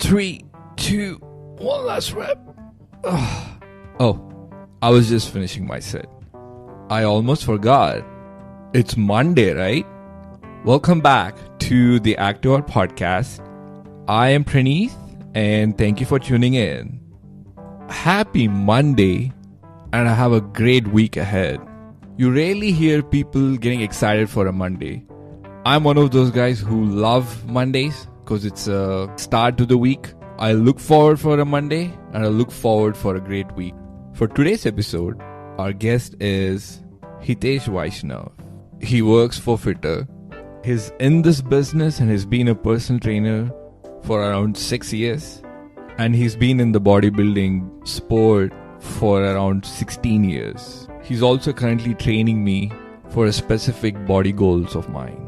3, 2, 1 last rep. Oh, I was just finishing my set. I almost forgot. It's Monday, right? Welcome back to the Actor Podcast. I am Praneeth and thank you for tuning in. Happy Monday, and I have a great week ahead. You rarely hear people getting excited for a Monday. I'm one of those guys who love Mondays because it's a start to the week. I look forward for a Monday and I look forward for a great week. For today's episode, our guest is Hitesh Vaishnav. He works for Fittr. He's in this business and has been a personal trainer for around 6 years. And he's been in the bodybuilding sport for around 16 years. He's also currently training me for a specific body goals of mine.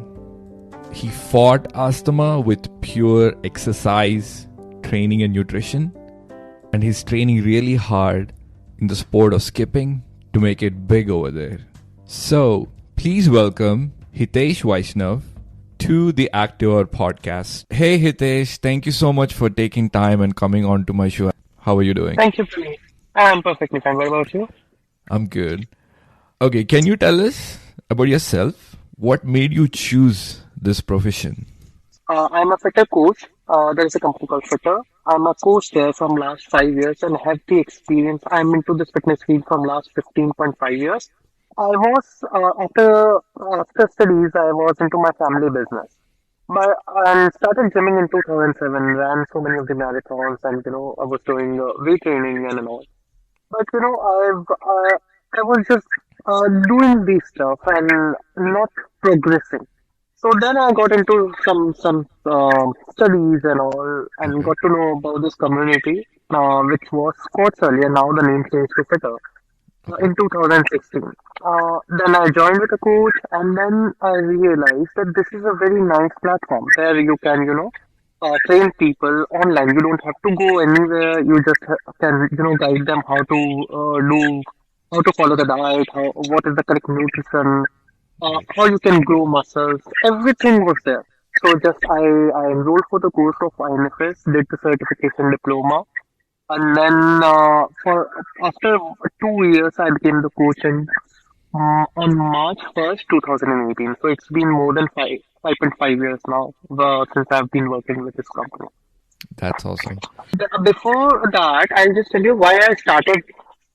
He fought asthma with pure exercise, training and nutrition. And he's training really hard in the sport of skipping to make it big over there. So, please welcome Hitesh Vaishnav to the Actor Podcast. Hey Hitesh, thank you so much for taking time and coming on to my show. How are you doing? Thank you, Praneeth. I'm perfectly fine. What about you? I'm good. Okay, can you tell us about yourself? What made you choose this profession? I'm a Fittr coach. There is a company called Fittr. I'm a coach there from last 5 years and have the experience. I'm into this fitness field from last 15.5 years. I was, after studies, I was into my family business. But I started gymming in 2007, ran so many of the marathons and, I was doing weight training and all. But, I was just doing this stuff and not progressing. So then I got into some studies and all and got to know about this community, which was Scots earlier. Now the name changed to Fittr. In 2016. Then I joined with a coach and then I realized that this is a very nice platform where you can, train people online. You don't have to go anywhere. You just can, guide them how to follow the diet, what is the correct nutrition, how you can grow muscles. Everything was there. So just I enrolled for the course of INFS, did the certification diploma. And then after 2 years, I became the coach on March 1st, 2018. So it's been more than 5.5 years now since I've been working with this company. That's awesome. Before that, I'll just tell you why I started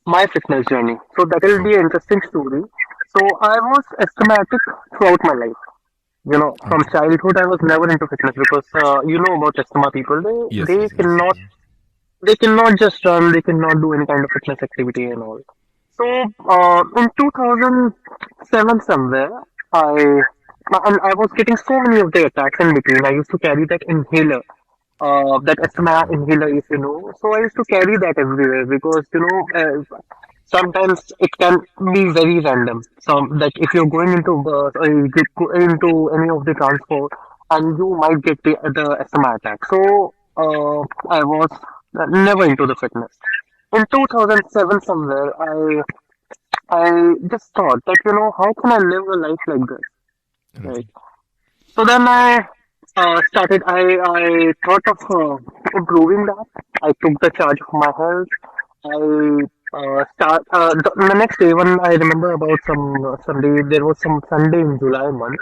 my fitness journey. So that will be an interesting story. So I was asthmatic throughout my life. From childhood, I was never into fitness because you know about asthma people. They cannot. They cannot just run, they cannot do any kind of fitness activity and all. So, in 2007 somewhere, I was getting so many of the attacks in between. I used to carry that inhaler, that asthma inhaler, if you know. So I used to carry that everywhere because, sometimes it can be very random. So, like if you're going into bus or you go into any of the transport and you might get the asthma attack. So, I was never into the fitness. In 2007 somewhere, I just thought that, how can I live a life like this? Right. So then I thought of improving that. I took the charge of my health. The next day when I remember about some day, there was some Sunday in July month.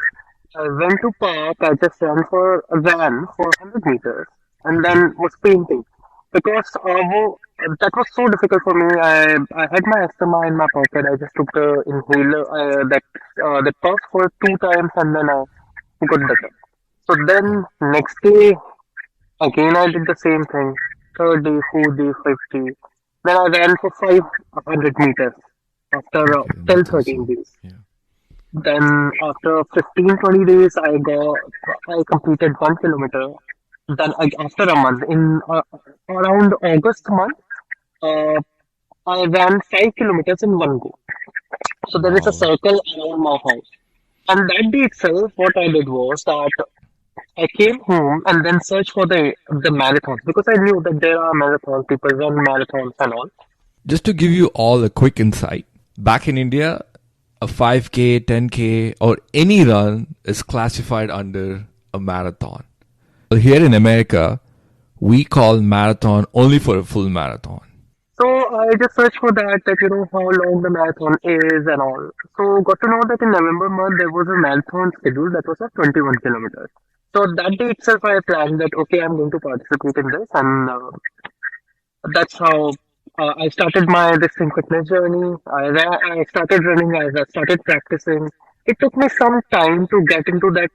I went to park, I just ran for 100 meters and then was painting. Because that was so difficult for me. I had my asthma in my pocket. I just took the inhaler that puffed for 2 times and then I got better. So then next day again I did the same thing. Third day, fourth day, fifth day. Then I ran for 500 meters after 10-13 days. Yeah. Then after 15-20 days I completed 1 kilometer. Then after a month, in around August month, I ran 5 kilometers in one go. So there is a circle around my house. And that day itself, what I did was that I came home and then searched for the marathons because I knew that there are marathons, people run marathons and all. Just to give you all a quick insight, back in India, a 5K, 10K or any run is classified under a marathon. Here in America, we call marathon only for a full marathon. So I just searched for that, how long the marathon is and all. So got to know that in November month there was a marathon schedule that was of 21 kilometers. So that day itself I planned that, okay, I'm going to participate in this, and that's how I started my this thing fitness journey. I started running. I started practicing. It took me some time to get into that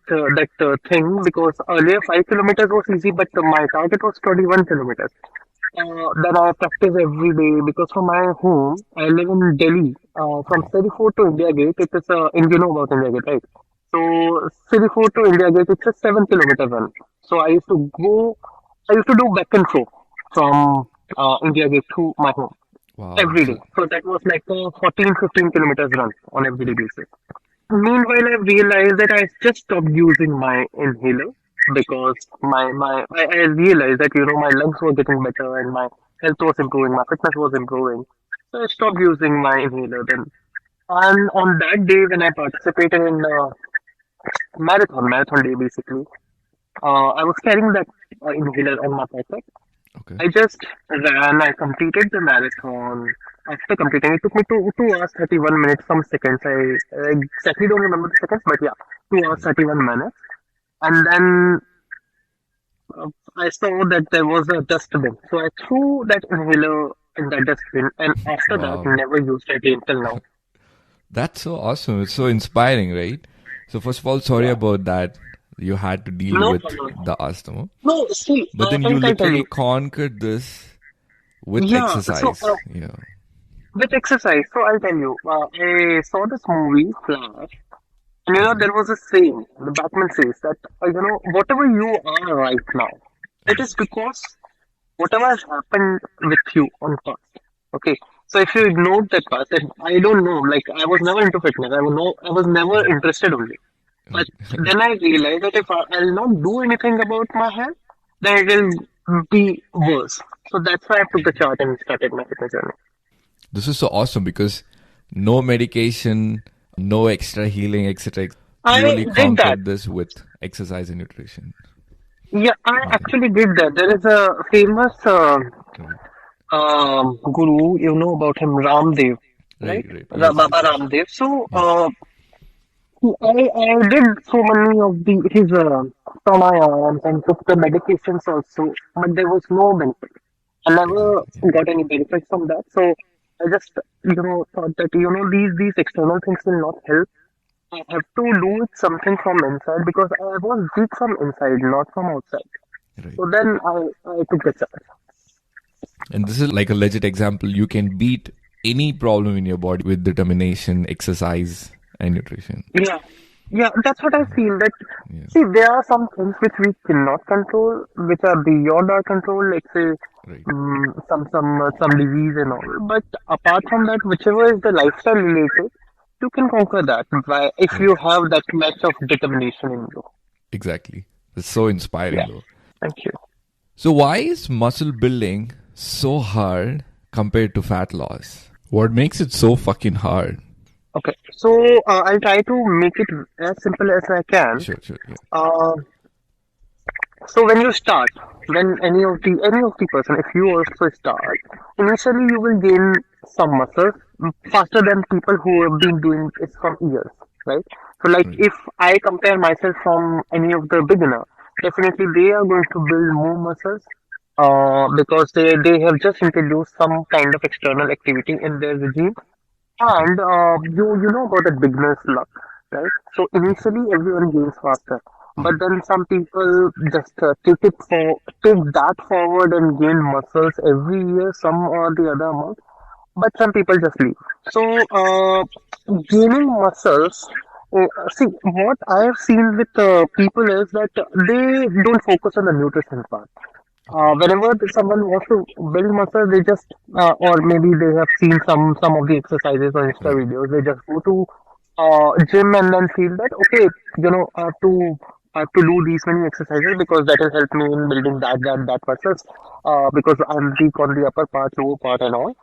thing because earlier 5 kilometers was easy, but my target was 21 kilometers. Then I practice every day because from my home, I live in Delhi. From City Fort to India Gate, it is and you know about India Gate, right? So City Fort to India Gate, it's a 7 kilometer run. So I used to do back and forth from India Gate to my home Wow. every day. So that was like a 14, 15 kilometers run on everyday basis. Meanwhile, I realized that I just stopped using my inhaler because I realized that my lungs were getting better and my health was improving, my fitness was improving. So I stopped using my inhaler then. And on that day when I participated in marathon day basically, I was carrying that inhaler on my pocket. Okay. I just ran. I completed the marathon. After completing, it took me 2 hours 31 minutes some seconds. I exactly don't remember the seconds, but yeah, 2 hours 31 minutes. And then I saw that there was a dustbin, so I threw that inhaler in that dustbin, and after that, Wow. never used it again till now. That's so awesome. It's so inspiring, right? So first of all, sorry Yeah, about that. You had to deal no with problem. the asthma. No, see, But then you I'll tell literally you. conquered this with Yeah, so exercise. Yeah. with exercise, so I'll tell you. I saw this movie Flash. And Okay. there was a saying, the Batman says that, whatever you are right now, it is because whatever has happened with you on past. Okay. So if you ignored that past, then I don't know, like I was never into fitness. I was never interested only. But Right. then I realized that if I'll not do anything about my health, then it will be worse. So that's why I took the chart and started my fitness journey. This is so awesome because no medication, no extra healing, etc. I Purely did that. conquered this with exercise and nutrition. Yeah, I Yeah. actually did that. There is a famous Right. guru, you know about him, Ramdev, Right. right? Right. Yes. Baba Yes. Yes. Ramdev. So, Yes. I did so many of his pranayams and took the medications also, but there was no benefit. I never Exactly. Yeah. got any benefit from that. So I just, thought that, these external things will not help. I have to do it something from inside because I was weak from inside, not from outside. Right. So then I took the charge. And this is like a legit example. You can beat any problem in your body with determination, exercise, and nutrition. Yeah, yeah, that's what I feel. That Yeah. see, there are some things which we cannot control, which are beyond our control, like say Right. some disease and all. But apart from that, whichever is the lifestyle related, you can conquer that by if Right. you have that much of determination in you. Exactly. It's so Yeah, inspiring though. thank you. So why is muscle building so hard compared to fat loss? What makes it so fucking hard? Okay, so I'll try to make it as simple as I can. Sure, sure, yeah. Uh, So when you start, when any of the person, if you also start, initially you will gain some muscle faster than people who have been doing it from years, right? So like Right, if I compare myself from any of the beginner, definitely they are going to build more muscles because they have just introduced some kind of external activity in their regime okay, and you know about the beginner's luck, right? So okay, initially everyone gains faster, but right, then some people just take that forward and gain muscles every year, some or the other amount. But some people just leave. So gaining muscles. See, what I have seen with people is that they don't focus on the nutrition part. okay, Whenever someone wants to build muscle, they just or maybe they have seen some of the exercises or Insta right, videos. They just go to gym and then feel that okay, I have to do these many exercises because that will help me in building that muscles. Because I'm weak on the upper part, lower part, and all.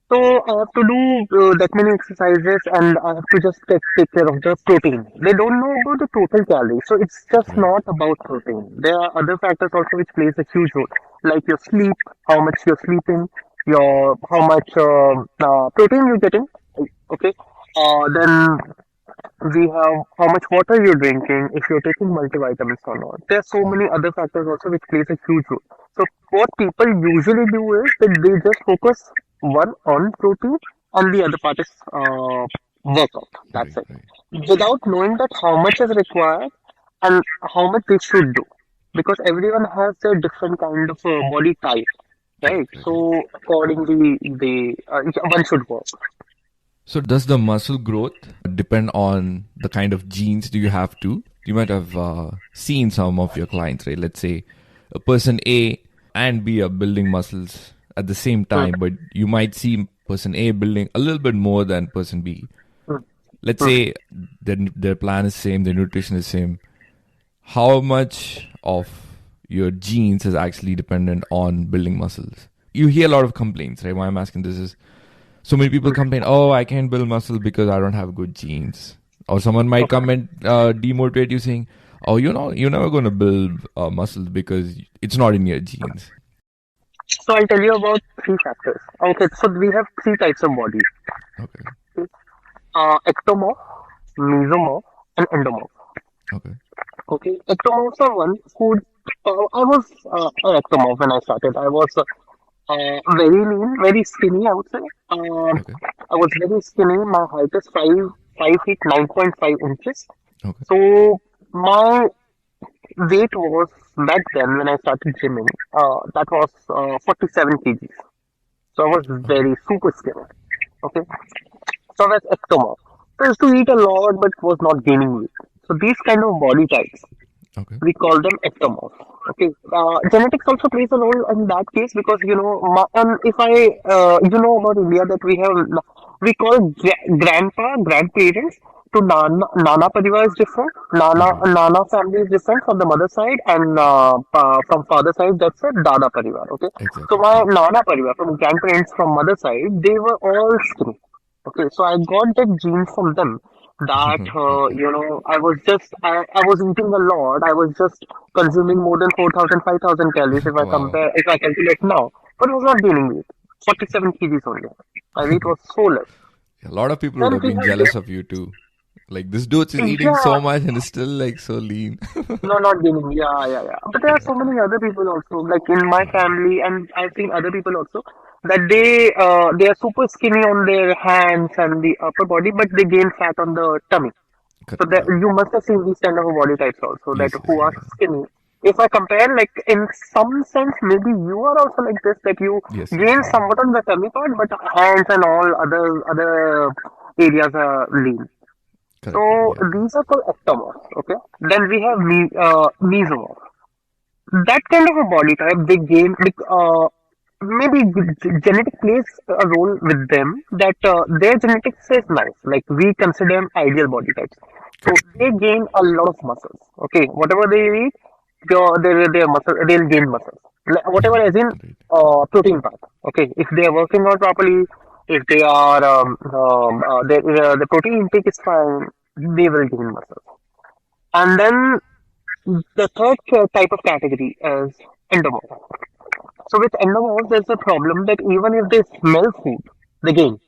So I have to do that many exercises and I have to just take care of the protein. They don't know about the total calories. So it's just right, not about protein. There are other factors also which plays a huge role. like your sleep, how much you're sleeping, your how much protein you're getting. Okay. Then we have how much water you're drinking, if you're taking multivitamins or not. There are so many other factors also which plays a huge role. So what people usually do is that they just focus one on protein and the other part is workout. That's Right, it. right, Without knowing that how much is required and how much they should do. Because everyone has a different kind of body type, right, right? right, right. So accordingly, one should work. So does the muscle growth depend on the kind of genes do you have to? You might have seen some of your clients, right? Let's say a person A and B are building muscles at the same Mm, time, but you might see person A building a little bit more than person B. mm, Let's mm. say their plan is same, their nutrition is same. How much of your genes is actually dependent on building muscles? You hear a lot of complaints, right? Why I'm asking this is so many people complain, oh, I can't build muscle because I don't have good genes. Or someone might Okay. come and demotivate you saying, oh, you're never going to build muscles because it's not in your genes. So I'll tell you about three factors. Okay, so we have three types of bodies. Okay. Okay? Ectomorph, mesomorph, and endomorph. Okay. Okay, ectomorphs are one who I was an ectomorph when I started. I was very lean, very skinny. I would say. Okay. I was very skinny. My height is 5 feet 9.5 inches. Okay. So my weight was back then when I started gymming. That was 47 kgs. So I was Okay. very super skinny. Okay. So I was ectomorph. So I used to eat a lot but was not gaining weight. So these kind of body types, Okay. we call them ectomorph. Okay. Genetics also plays a role in that case because, and if you know about India that we call grandparents to Nana Parivar is different. Right. Nana family is different from the mother side and from father side, that's a Dada Parivar. Okay. So Exactly. my Yeah. Nana Parivar from grandparents from mother side, they were all skinny. Okay, so I got that gene from them that Okay. I was eating a lot. I was just consuming more than 4,000, 5,000 calories Wow. if I calculate now, but I was not gaining weight. 47 kgs only. My weight was so less. A lot of people would Then have we been have jealous of you too. Like this dude is eating yeah, so much and is still like so lean. no, not gaining. Yeah, yeah, yeah. But there are so many other people also, like in my Right. family, and I've seen other people also that they are super skinny on their hands and the upper body, but they gain fat on the tummy. So Correct. that Yeah. you must have seen these kind of body types also that Yes. Yes. who Yeah. are skinny. If I compare, like in some sense, maybe you are also like this that you Yes. Yes. gain Yeah. somewhat on the tummy part, but hands and all other areas are lean. Correct. So Yeah. these are called ectomorphs. Okay. Then we have mesomorph. That kind of a body type they gain. Maybe genetic plays a role with them that their genetics is nice. Like we consider them ideal body types. So Correct. they Yeah. gain a lot of muscles. Okay, whatever they eat, their muscle they'll gain muscles. Whatever as in Right. protein part. Okay, if they are working out properly, if they are the protein intake is fine, they will gain muscles. And then the third type of category is endomorph. So with endomorphs, there's a problem that even if they smell food, they gain.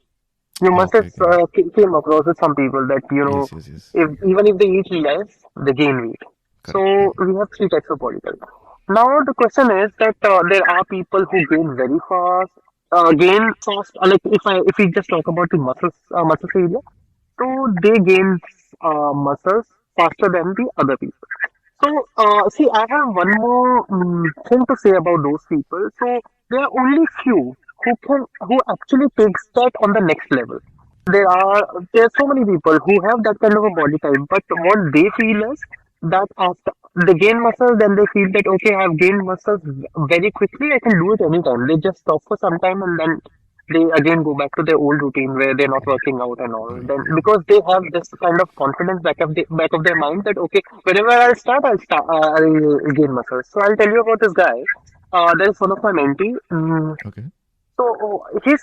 You must have Okay. Yeah. came across with some people that Yes. Yes. Yes. if even if they eat less, they gain weight. So Correct. Yeah. we have three types of body type. Now the question is that there are people who gain very fast, gain fast. Like if we just talk about the muscles area, so they gain muscles faster than the other people. So, see, I have one more thing to say about those people. So, there are only few who actually takes that on the next level. There are so many people who have that kind of a body type, but what they feel is that after they gain muscle, then they feel that okay, I have gained muscles very quickly. I can do it anytime. They just stop for some time and then they again go back to their old routine where they're not working out and all. Right. Then Right. because they have this kind of confidence back of their mind that okay, whenever I'll gain muscles. So I'll tell you about this guy. There is one of my mentee. Okay. So his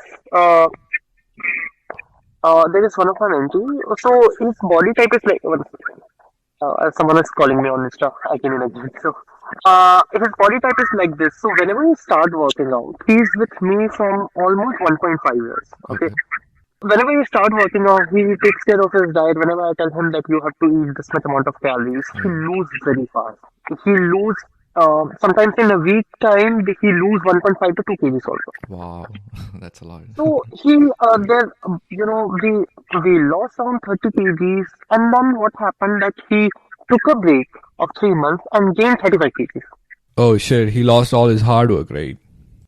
there is one of my mentee. So his body type is like one second. Someone is calling me on Insta again and again. So, his body type is like this. So, whenever he start working out, he's with me from almost 1.5 years. Okay. Okay. Whenever you start working out, he takes care of his diet. Whenever I tell him that you have to eat this much amount of calories, he Right. lose very fast. He lose sometimes in a week time he lose 1.5 to 2 kgs also. Wow. That's a lot. So he there we lost around 30 kgs, and then what happened that he took a break of 3 months and gained 35 kgs. Oh shit, he lost all his hard work, right?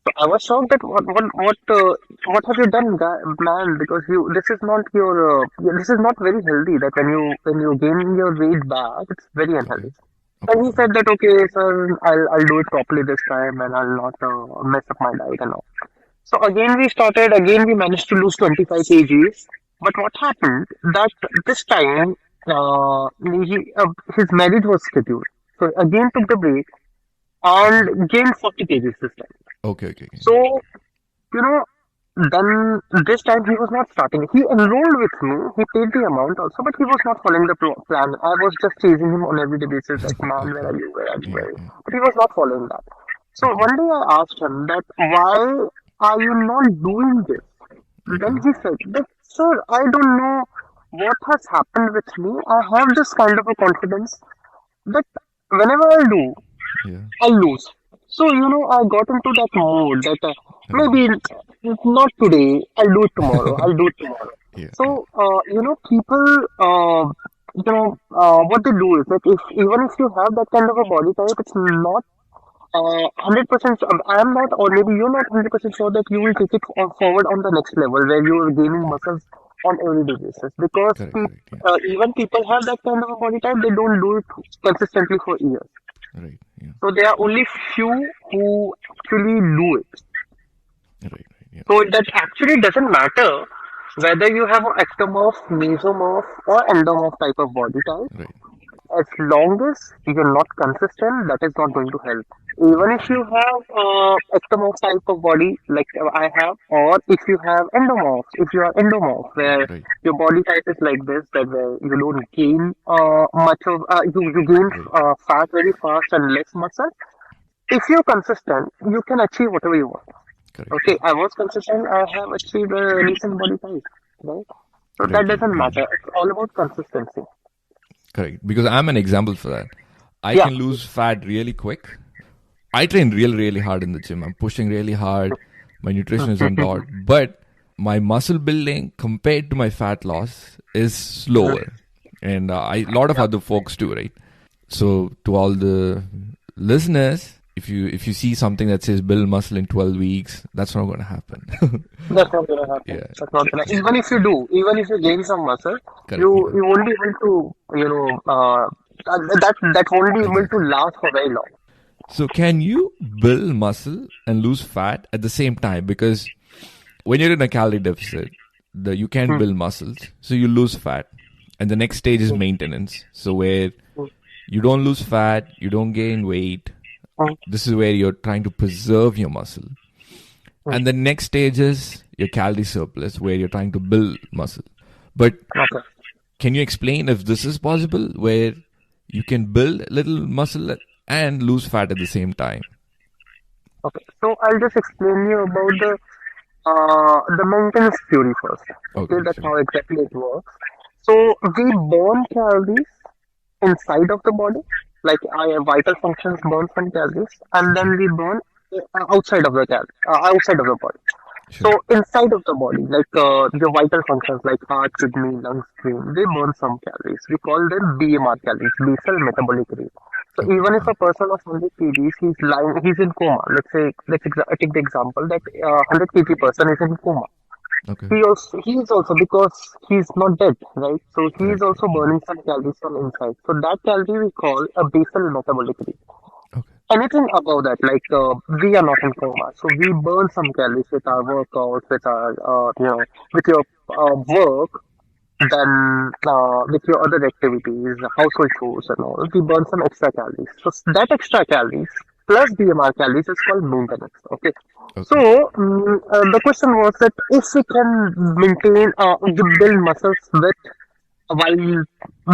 So I was shocked that what have you done, man? Because you this is not very healthy. That when you gain your weight back, it's very Okay. unhealthy. Okay. And he said that okay, sir, I'll do it properly this time, and I'll not mess up my diet and all. So again we started. Again we managed to lose 25 kgs. But what happened that this time his marriage was scheduled. So again took the break and gained 40 kgs this time. Okay. Okay. Okay. So you know, then this time he was not starting. He enrolled with me. He paid the amount also, but he was not following the plan. I was just chasing him on everyday basis, like, man, where Okay. are you? Where are you? Yeah. Where are you? Yeah. But he was not following that. So Okay. one day I asked him that why are you not doing this? Then Okay. he said that, sir, I don't know what has happened with me. I have this kind of a confidence that whenever I do, Yeah. I lose. So, I got into that mode that Right. maybe not today, I'll do it tomorrow, I'll do it tomorrow. Yeah. Yeah. So, people, what they do is that even if you have that kind of a body type, it's not 100%, I am not, or maybe you're not 100% sure that you will take it forward on the next level where you are gaining muscles on everyday basis. Because Correct. Correct. Yeah. even people have that kind of a body type, they don't do it consistently for years. Right. Yeah. So there are only few who actually do it. Right. Right. Yeah. So that actually doesn't matter whether you have an ectomorph, mesomorph, or endomorph type of body type. Right. As long as you're not consistent, that is not going to help. Even Right. if you have ectomorph type of body like I have, or if you have endomorph, if you are endomorph, where Right. your body type is like this, that where you don't gain much of you gain Right. fat very fast and less muscle. If you're consistent, you can achieve whatever you want. Correct. Okay, I was consistent. I have achieved a decent body type, right? So Right. that Right. doesn't Yeah. matter. It's all about consistency. Correct. Because I'm an example for that. I Yeah. can lose fat really quick. I train really hard in the gym. I'm pushing really hard. My nutrition is on dot. But my muscle building compared to my fat loss is slower. And a lot of Yeah. other folks do, right? So to all the listeners, if you see something that says build muscle in 12 weeks, that's not going to happen. That's not gonna happen. Yeah. That's not gonna. Even if you do, even if you gain some muscle, Correct. you Yeah. you won't be able to, that won't be able to Exactly. last for very long. So can you build muscle and lose fat at the same time? Because when you're in a calorie deficit, you can't Hmm. build muscles, so you lose fat. And the next stage is maintenance. So where Hmm. you don't lose fat, you don't gain weight. Hmm. This is where you're trying to preserve your muscle. Hmm. And the next stage is your calorie surplus, where you're trying to build muscle. But Okay. can you explain if this is possible, where you can build little muscle and lose fat at the same time? Okay. So I'll just explain you about the maintenance theory first. Okay, Okay, that's sure. how exactly it works. So we burn calories inside of the body, like our vital functions burn some calories, and then we burn outside of the body. So Sure. inside of the body, like your vital functions like heart, kidney, lungs, brain, they burn some calories. We call them BMR calories, basal metabolic rate. So Okay. even if Yeah. a person of 100 kgs, he's in coma. Let's take the example that 100 kg person is in coma. Okay. He is also because he's not dead, right? So he is Correct. also Correct. Yeah. burning some calories from inside. So that calorie we call a basal metabolic rate. Okay. Anything above that, like we are not in coma, so we burn some calories with our workouts, with our with your work, then with your other activities, household chores and all, we burn some extra calories. So that extra calories plus BMR calories is called maintenance. Okay. So Okay. the question was that if we can maintain, build muscles with while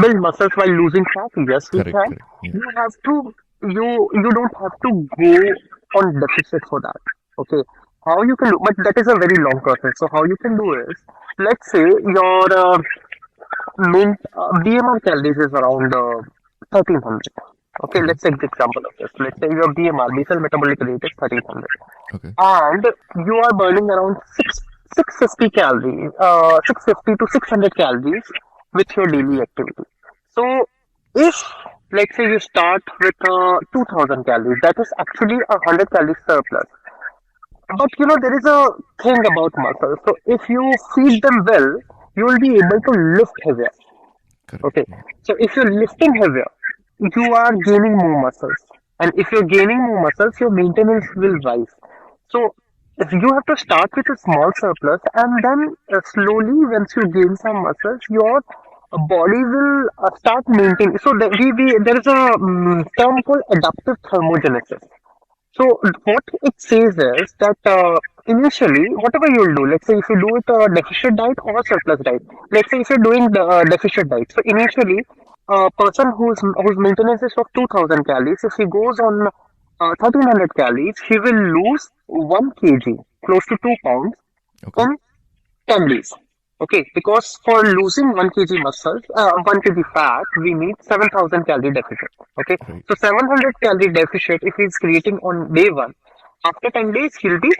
build muscles while losing fat? Yes, we Correct, can. correct. Yeah. You have to you don't have to go on deficit for that. Okay. How you can do, but that is a very long process. So how you can do is, let's say your main BMR calories is around 1300. Okay, Okay. let's take the example of this. Let's say your BMR, basal metabolic rate, is 1300, Okay. and you are burning around 650 calories, 650 to 600 calories with your daily Okay. activity. So, if let's say you start with 2000 calories, that is actually a 100 calorie surplus. But there is a thing about muscles. So, if you feed them well, you will be able to lift heavier. Correct. Okay. Yeah. So if you're lifting heavier, you are gaining more muscles. And if you're gaining more muscles, your maintenance will rise. So if you have to start with a small surplus and then slowly, once you gain some muscles, your body will start maintaining. So there is a term called adaptive thermogenesis. So what it says is that initially, whatever you'll do, let's say if you do it a deficit diet or a surplus diet, let's say if you're doing the deficit diet, so initially, a person whose maintenance is of 2000 calories, if he goes on 1300 calories, he will lose 1 kg, close to 2 pounds, Okay. in 10 days. Okay, because for losing 1 kg muscles, 1 kg fat, we need 7,000 calorie deficit. Okay, Right. so 700 calorie deficit, if he's creating on day one, after 10 days, he'll be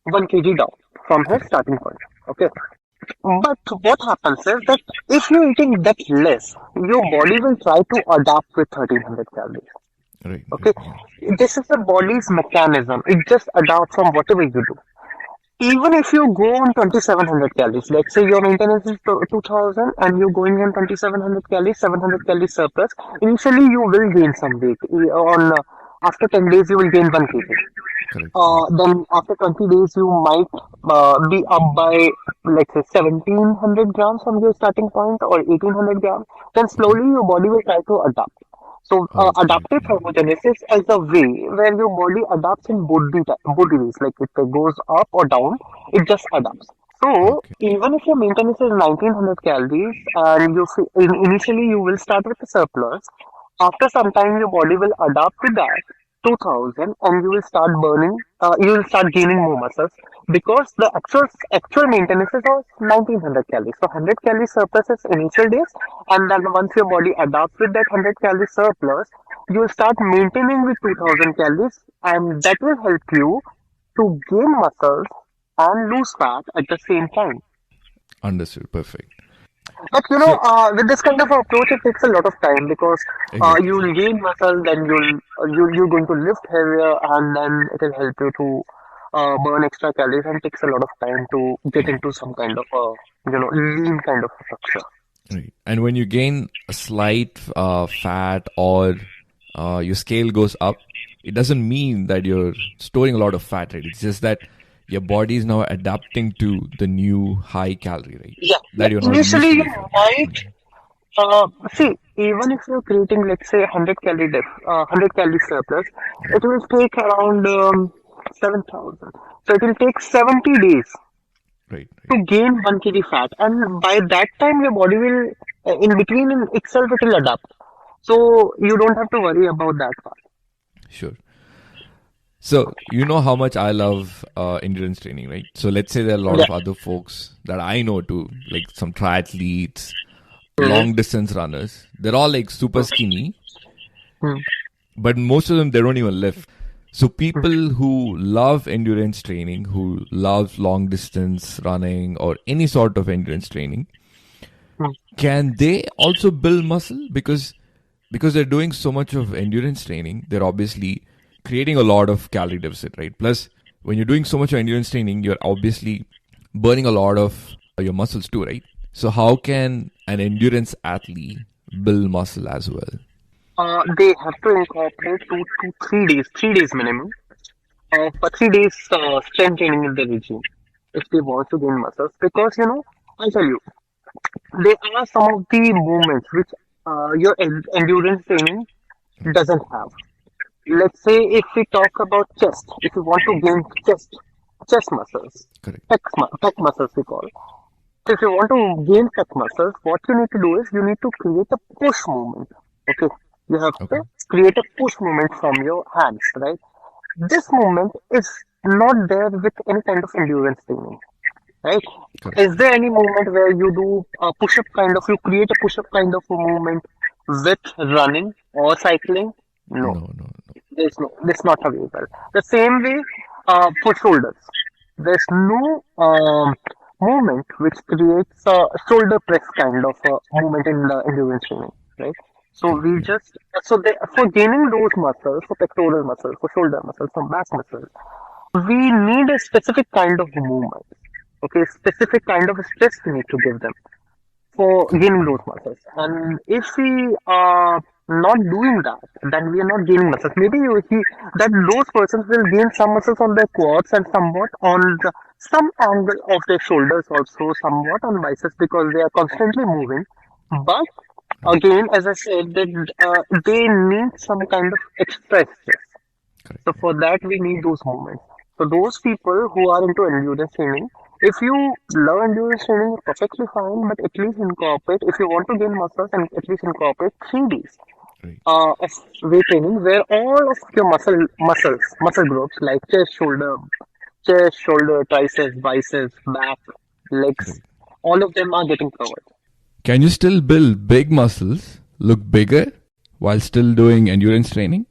1 kg down from his Correct. starting point. Okay, but what happens is that if you're eating that less, your body will try to adapt with 1300 calories. Right. Okay, Right. Yeah. this is the body's mechanism. It just adapts from whatever you do. Even if you go on 2700 calories, let's say your maintenance is 2000 and you're going on 2700 calories, 700 calories surplus, initially you will gain some weight. After 10 days, you will gain 1 kg. Correct. Yeah. Then after 20 days, you might be up by, let's say, 1700 grams from your starting point or 1800 grams. Then Okay. slowly your body will try to adapt. So Okay. adaptive Yeah. thermogenesis is a way where your body adapts in body ways, like it goes up or down, it just adapts. So Okay. even if your maintenance is 1900 calories and initially you will start with a surplus, after some time your body will adapt to that 2000 and you will start you will start gaining more muscles because the actual maintenance is of 1900 calories. So 100 calories surplus is initial days, and then once your body adapts with that 100 calorie surplus, you will start maintaining with 2000 calories, and that will help you to gain muscles and lose fat at the same time. Understood. Perfect. But So with this kind of approach, it takes a lot of time because exactly. you'll gain muscle, then you're going to lift heavier, and then it will help you to burn extra calories, and takes a lot of time to get Right. into some kind of a lean kind of a structure. Right. And when you gain a slight fat or your scale goes up, it doesn't mean that you're storing a lot of fat, right? It's just that your body is now adapting to the new high calorie, right? Yeah, yeah. That you're not used Initially, to you before. might see even if you're creating, let's say, 100 calorie surplus, Right. it will take around 7,000. So it will take 70 days Right. to Right. gain 1 kg fat, and by that time your body will in between in itself it will adapt, so you don't have to worry about that part. Sure. So you know how much I love endurance training, right? So let's say there are a lot Yeah. of other folks that I know too, like some triathletes, Mhm. long distance runners. They're all like super skinny, Mhm. but most of them they don't even lift. So people who love endurance training, who love long distance running or any sort of endurance training, Mhm. can they also build muscle? Because they're doing so much of endurance training, they're obviously creating a lot of calorie deficit, right? Plus, when you're doing so much of endurance training, you're obviously burning a lot of your muscles too, right? So how can an endurance athlete build muscle as well? They have to incorporate 2 to 3 days, 3 days minimum, for 3 days strength training in the regime if they want to gain muscles, because I'll tell you, there are some of the movements which your endurance training Right. doesn't have. Let's say if we talk about chest, if you want to gain chest muscles, Correct. pec muscles we call. So if you want to gain fat muscles, what you need to do is you need to create a push movement. Okay, you have Okay. to create a push movement from your hands, right? This movement is not there with any kind of endurance training, right? Correct. Is there any movement where you do a push-up kind of, you create a push-up kind of a movement with running or cycling? No. No, no, no. That's not available. The same way for shoulders. There's no movement which creates a shoulder press kind of a movement in the endurance training, right? So Correct. we Yeah. just for gaining those muscles, for pectoral muscles, for shoulder muscles, for back muscles, we need a specific kind of movement. Okay, specific kind of stress we need to give them for Correct. gaining Yeah. those muscles. And if we are not doing that, then we are not gaining muscles. Maybe that those persons will gain some muscles on their quads and somewhat on some angle of their shoulders, also somewhat on biceps because they are constantly moving. But Right. again, as I said, that they need some kind of extra stress. Correct. So Yeah. for that, we need those movements. So those people who are into endurance training, if you love endurance training, perfectly fine, but at least incorporate, if you want to gain muscles, and at least incorporate 3 days Right. of weight training where all of your muscle groups like chest, shoulder, triceps, biceps, back, legs, Right. all of them are getting covered. Can you still build big muscles, look bigger, while still doing endurance training?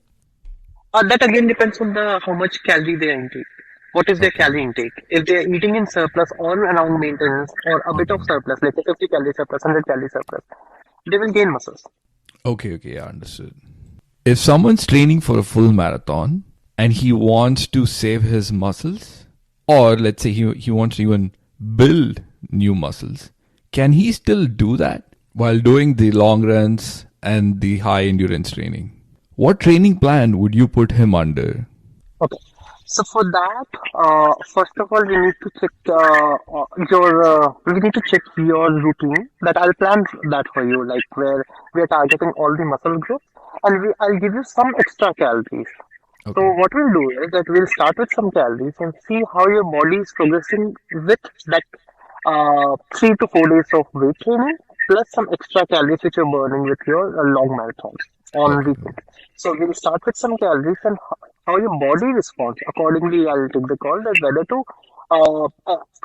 That again depends on the how much calorie they intake. What is their Okay. calorie intake? If they are eating in surplus or around maintenance or a bit of Mm-hmm. surplus, like a 50 calorie surplus, 100 calorie surplus, they will gain muscles. Okay. Okay. Yeah. Understood. If someone's training for a full marathon and he wants to save his muscles, or let's say he wants to even build new muscles, can he still do that while doing the long runs and the high endurance training? What training plan would you put him under? Okay. So for that, first of all, we need to check we need to check your routine. That I'll plan that for you, like where we are targeting all the muscle groups, and I'll give you some extra calories. So Okay. what we'll do is that we'll start with some calories and see how your body is progressing with that 3 to 4 days of weight training plus some extra calories which you're burning with your long marathons on Okay. weekends. So we'll start with some calories and how your body responds. Accordingly, I'll take the call that whether to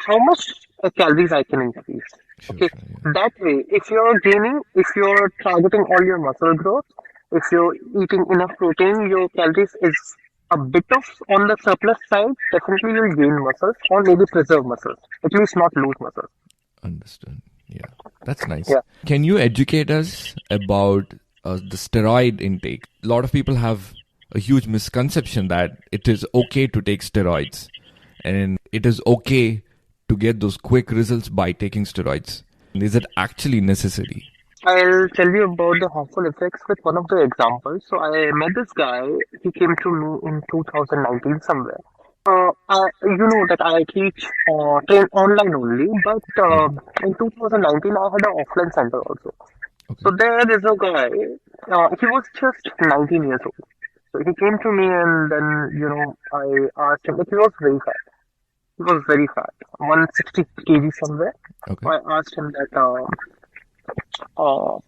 how much calories I can increase. Sure. Okay, Sure. Yeah. that way, if you're targeting all your muscle growth, if you're eating enough protein, your calories is a bit of on the surplus side, definitely you'll gain muscles or maybe preserve muscles, at least not lose muscles. Understood. Yeah. That's nice. Yeah. Can you educate us about the steroid intake? A lot of people have a huge misconception that it is okay to take steroids and it is okay to get those quick results by taking steroids. Is it actually necessary? I'll tell you about the harmful effects with one of the examples. So I met this guy. He came to me in 2019 somewhere. You know that I teach train online only, but Right. in 2019 I had an offline center also. Okay. So there is a guy. He was just 19 years old. So he came to me and then I asked him. Like, he was very fat. He was very fat, 160 kg somewhere. Okay. I asked him that. Uh,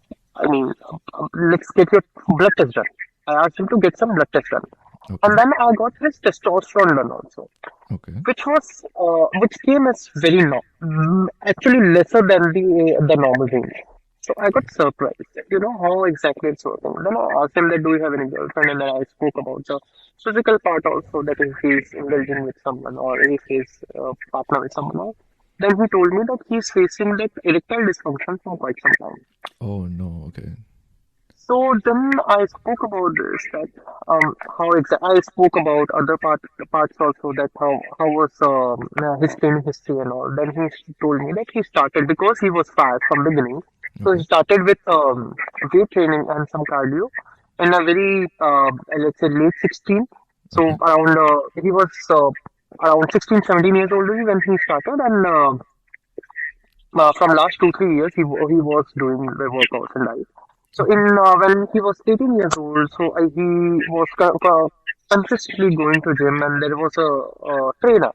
let's get your blood test done. I asked him to get some blood test done, and Okay. then I got his testosterone done also, Okay. which came as very actually lesser than the normal range. So I got Right. surprised, how exactly it's working. Then I asked him that do you have any girlfriend, and then I spoke about the physical part also that if he's indulging with someone or if he's partner with someone else. Then he told me that he's facing that erectile dysfunction for quite some time. Oh no. Okay. So then I spoke about this that I spoke about other parts also that how was his training history and all. Then he told me that he started because he was fat from beginning. So he Okay. started with weight training and some cardio in a very let's say late 16. So Okay. he was around 16, 17 years old when he started and from last 2, 3 years he was doing the workouts and diet. So Okay. when he was 18 years old, so he was consistently going to gym, and there was a trainer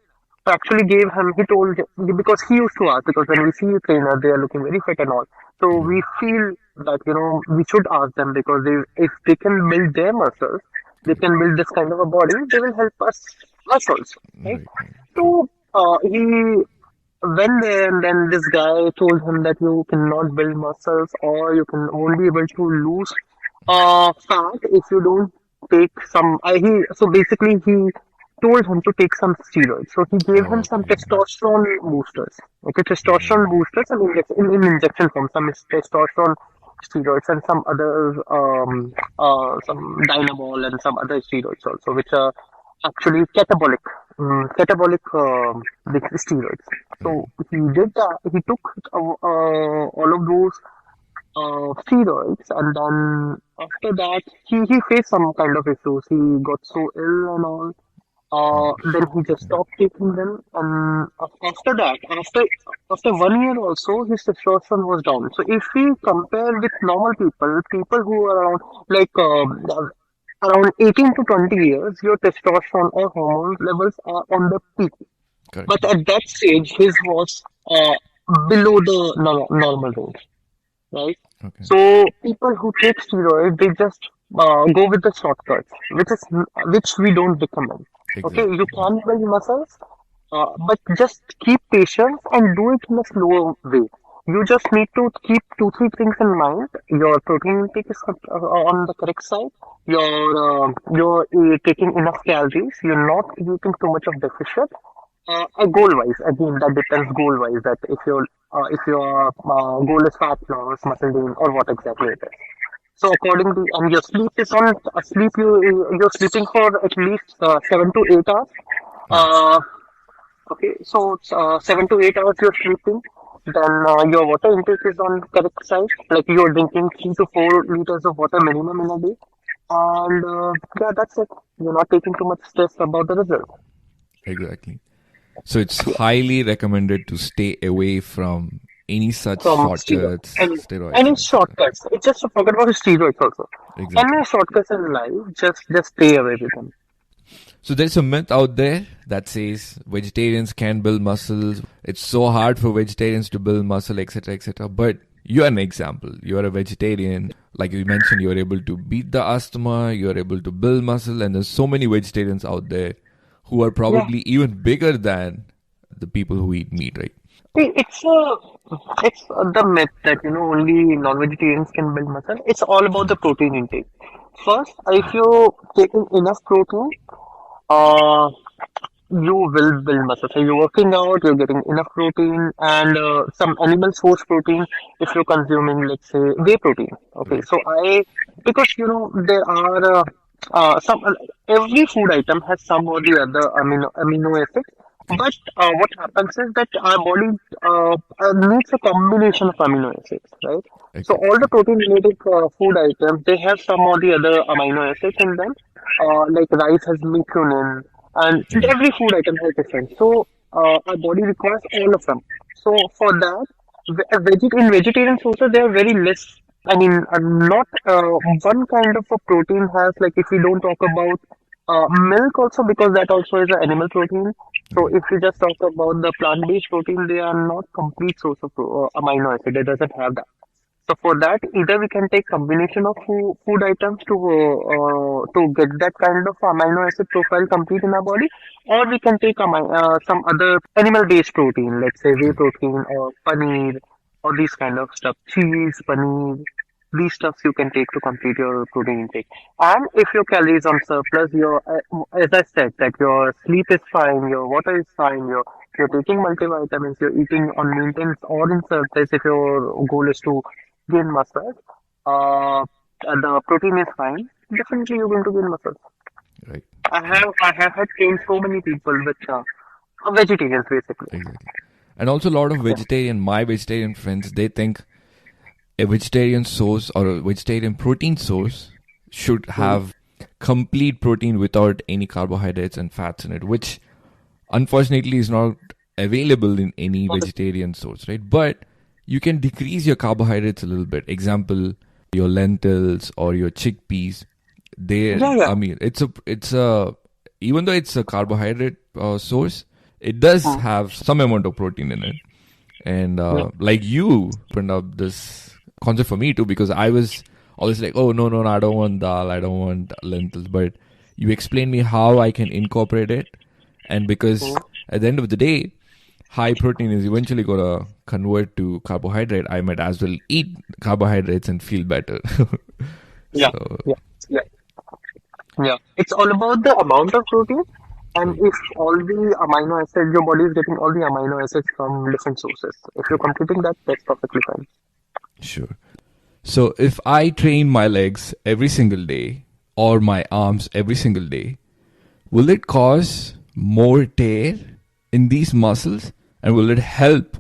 actually gave him, he told, because he used to ask, because when we see a trainer, they are looking very fit and all. So Right. we feel that, we should ask them because if they can build their muscles, they Correct. can build this kind of a body, they will help us also, right? Right. Right. True. So he went there and then this guy told him that you cannot build muscles or you can only able to lose fat if you don't take some. So basically he told him to take some steroids. So he gave him some Okay. testosterone boosters. Okay, testosterone Right. boosters and in injection form, some testosterone steroids and some other some dynamol and some other steroids also, which are actually catabolic steroids. Right. So he did that. He took all of those steroids, and then after that, he faced some kind of issues. He got so ill and all. Then he just Okay. stopped taking them, and after that, after 1 year also, his testosterone was down. So if we compare with normal people, people who are around like around 18 to 20 years, your testosterone or hormone levels are on the peak. Correct. But at that stage, his was below the normal range, right? Okay. So people who take steroids, they just go with the shortcuts, which we don't recommend. Okay, you Exactly. can build muscles, but just keep patience and do it in a slower way. You just need to keep two, three things in mind. Your protein intake is on the correct side. You're taking enough calories. You're not eating too much of deficit. Goal wise, again, that depends goal wise. That if your goal is fat loss, muscle gain, or what exactly it is. So according to and your sleep is on sleep you're sleeping for at least 7 to 8 hours. Right. Uh, okay, so 7 to 8 hours you're sleeping. Then your water intake is on correct side. Like you're drinking 3 to 4 liters of water minimum in a day. And yeah, that's it. You're not taking too much stress about the result. Exactly. So it's highly recommended to stay away from any such From steroids. shortcuts, steroids, Any and etc. shortcuts. It's just to forget about the steroids also. Exactly. Any shortcuts in life, just stay away with them. So there's a myth out there that says vegetarians can build muscles. It's so hard for vegetarians to build muscle, etc., etc. But you're an example. You're a vegetarian. Like you mentioned, you're able to beat the asthma. You're able to build muscle, and there's so many vegetarians out there who are Yeah. probably even bigger than the people who eat meat, right? See, it's the myth that only non-vegetarians can build muscle. It's all about the protein intake. First, if you're taking enough protein, uh, you will build muscle. So you're working out, you're getting enough protein and some animal source protein if you're consuming, let's say, whey protein. Okay, Right. so because there are some every food item has some or the other amino acids. But Yes. what happens is that our body needs a combination of amino acids, right? So all the Exactly. protein related food items, they have some or the other amino acids in them. Like rice has methionine, and Right. every food item has different. So our body requires all of them. So for that, in vegetarian sources, they are very less. I mean, not one kind of a protein has like if we don't talk about milk also because that also is an animal protein. So Right. if we just talk about the plant-based protein, they are not complete source of amino acid. It doesn't have that. So for that, either we can take combination of food items to get that kind of amino acid profile complete in our body, or we can take some other animal-based protein, let's say whey Right. protein or paneer or these kind of stuff, cheese, paneer. These stuffs you can take to complete your protein intake. And if your calories on surplus, as I said, that your sleep is fine, your water is fine, you're taking multivitamins, you're eating on maintenance or in surplus if your goal is to gain muscle, and the protein is fine, definitely you're going to gain muscle. Right. I have had trained so many people with vegetarians basically. Exactly. And also a lot of Yeah. my vegetarian friends, they think a vegetarian source or a vegetarian protein source should Mm. have complete protein without any carbohydrates and fats in it, which unfortunately is not available in any vegetarian source, right? But you can decrease your carbohydrates a little bit. Example, your lentils or your chickpeas. Yeah, yeah. I mean, it's a even though it's a carbohydrate source, it does Mm. have some amount of protein in it. And Yeah. like you opened up this concept for me too, because I was always like, oh, no, I don't want dal, I don't want lentils. But you explained me how I can incorporate it. And because Mm. at the end of the day, high protein is eventually going to convert to carbohydrate. I might as well eat carbohydrates and feel better. Yeah. So, Yeah. Yeah. Yeah. It's all about the amount of protein. And right, if all the amino acids, your body is getting all the amino acids from different sources. If you're correct. completing that, that's perfectly fine. Sure. So if I train my legs every single day or my arms every single day, will it cause more tear in these muscles, and will it help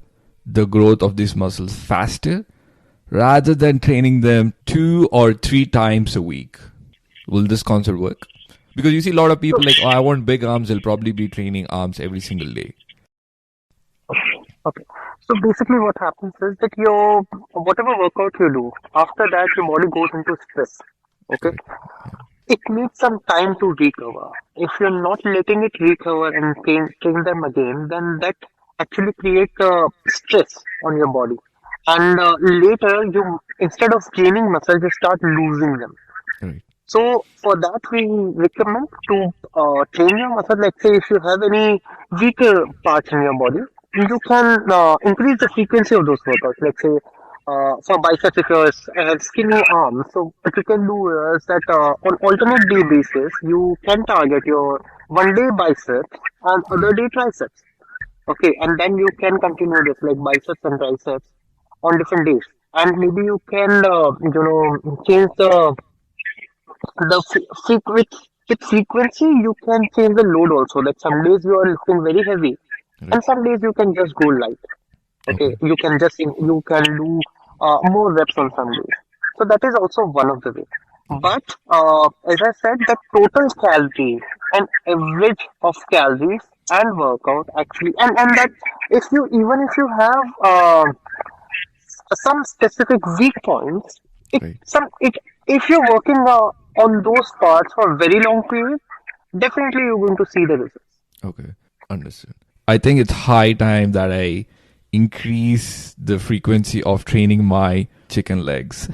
the growth of these muscles faster rather than training them 2 or 3 times a week? Will this concept work? Because you see a lot of So, people like, oh, I want big arms, they'll probably be training arms every single day. okay. So basically what happens is that your whatever workout you do, after that your body goes into stress. Okay. Correct. Yeah. It needs some time to recover. If you're not letting it recover and train them again, then that actually creates stress on your body. And later, you instead of gaining muscle, you start losing them. Right. So for that, we recommend to train your muscle. Let's say if you have any weaker parts in your body, you can increase the frequency of those workouts. Let's say for biceps, if you have skinny arms, so what you can do is that on alternate day basis, you can target your 1 day biceps and other Right. day triceps. Okay, and then you can continue this like biceps and triceps on different days. And maybe you can, change with frequency you can change the load also. Like some days you are lifting very heavy, Right. and some days you can just go light. Okay, Okay. you can do more reps on some days. So that is also one of the way. Okay. But as I said, the total calorie and average of calories and workout actually, and that if you even if you have some specific weak points, it Right. some it if you're working on those parts for a very long period, definitely you're going to see the results. Okay. Understood. I think it's high time that I increase the frequency of training my chicken legs.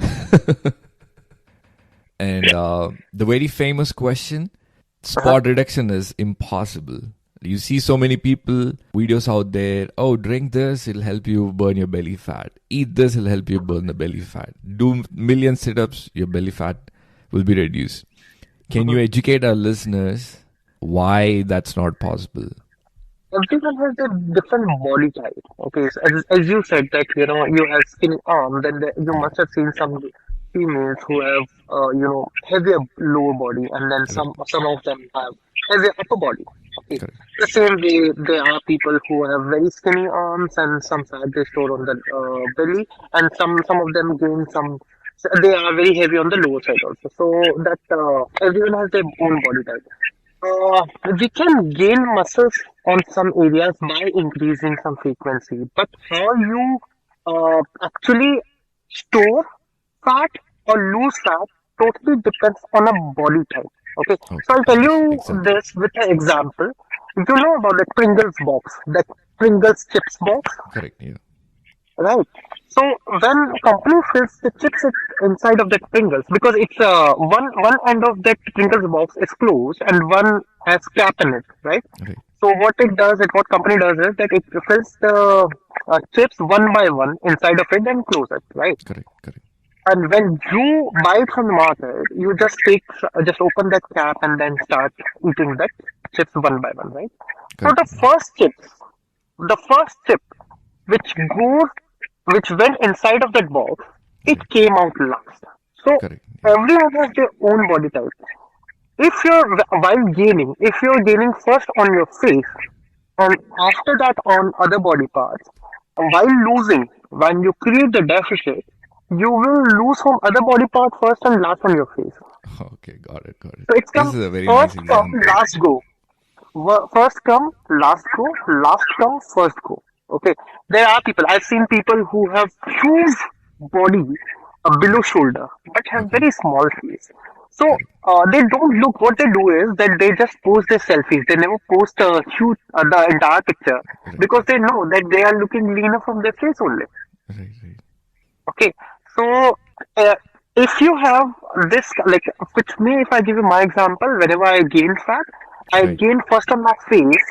And the very famous question, Uh-huh. spot reduction is impossible. You see so many people, videos out there, oh, drink this, it'll help you burn your belly fat. Eat this, it'll help you burn the belly fat. Do million sit-ups, your belly fat will be reduced. Can you Mhm. educate our listeners why that's not possible? Everyone has a different body type. Okay, so as you said that you have skinny arm, then you Right, must have seen some females who have heavier lower body, and then right, some of them have heavier upper body. Okay, correct, the same way there are people who have very skinny arms and some fat they store on the belly, and some of them gain some. So they are very heavy on the lower side also. So that everyone has their own body type. Uh, we can gain muscles on some areas by increasing some frequency, but how you actually store fat or lose fat totally depends on a body type. Okay, so okay, I'll tell understood, you exactly, this with an example. You know about the Pringles box, that Pringles chips box. correct, yeah, Right. So when a company fills the chips inside of that Pringles, because it's one end of that Pringles box is closed and one has cap in it, right? right, So what company does is that it fills the chips one by one inside of it and close it, right? correct, correct, And when you buy it from the market, you just open that cap and then start eating that chips one by one, right? So correct, yeah, the first chip which goes which went inside of that box, it right, came out last. So correct, yeah, everyone has their own body type. If you're gaining first on your face and after that on other body parts, while losing, when you create the deficit, you will lose from other body part first and last on your face. okay, got it. So it's This come is a very nice first come, example. last go. First come, last go, last come, first go. Okay, there are people. I've seen people who have huge body below shoulder, but have Okay, very small face. So they don't look. What they do is that they just post their selfies. They never post a shoot the entire picture Right, because they know that they are looking leaner from their face only. right, right, Okay, so uh, if you have this, like, which me, if I give you my example, whenever I gain fat, I right. gain first on my face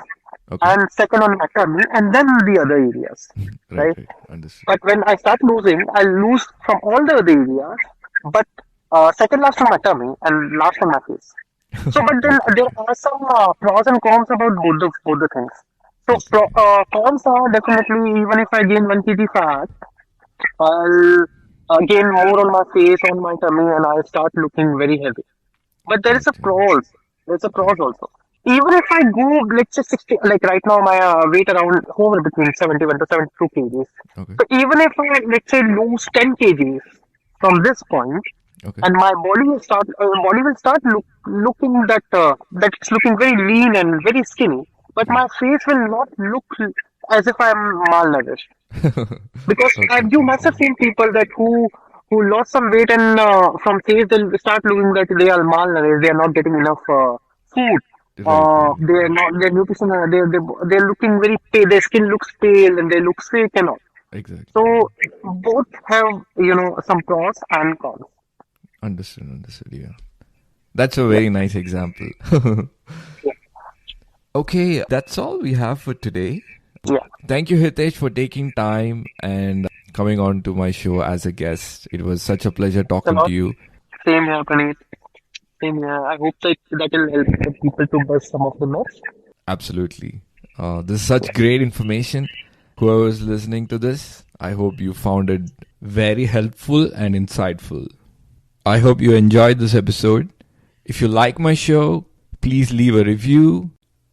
Okay. and second on my tummy, and then the other areas, Right, right? right. Understood. But when I start losing, I lose from all the other areas, but second last on my tummy and last on my face. So, but then Okay. there are some pros and cons about both the things. So, Okay. cons are definitely, even if I gain 1 kg fat, I'll gain more on my face, on my tummy, and I'll start looking very heavy. But there is a Okay. pro also. There's a pros also. Even if I go, let's say 60, like right now my weight around hover between 71 to 72 kgs. Okay. So even if I, let's say, lose 10 kgs from this point, Okay. and my body will start looking that it's looking very lean and very skinny, but Right. my face will not look as if I'm malnourished. Because Okay. you Okay. must have seen people that who lost some weight and from face they'll start looking that they are malnourished. They are not getting enough food. Right. Right. They are not their nutrition. They're looking very pale. Their skin looks pale and they look sick and all. Exactly. So both have some pros and cons. Understood. Understood. Yeah. That's a Yeah, very nice example. yeah, Okay. That's all we have for today. yeah. Thank you, Hitesh, for taking time and coming on to my show as a guest. It was such a pleasure Thanks a talking to lot. you. Same here, Praneeth. Same here. I hope that will help the people to bust some of the myths. Absolutely. This is such great information. Whoever is listening to this, I hope you found it very helpful and insightful. I hope you enjoyed this episode. If you like my show, please leave a review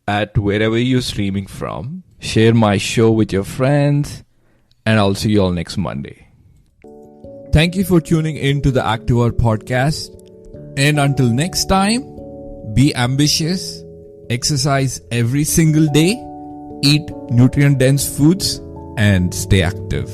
at wherever you're streaming from. Share my show with your friends, and I'll see you all next Monday. Thank you for tuning in to the Active Hour podcast. And until next time, be ambitious, exercise every single day, eat nutrient dense foods, and stay active.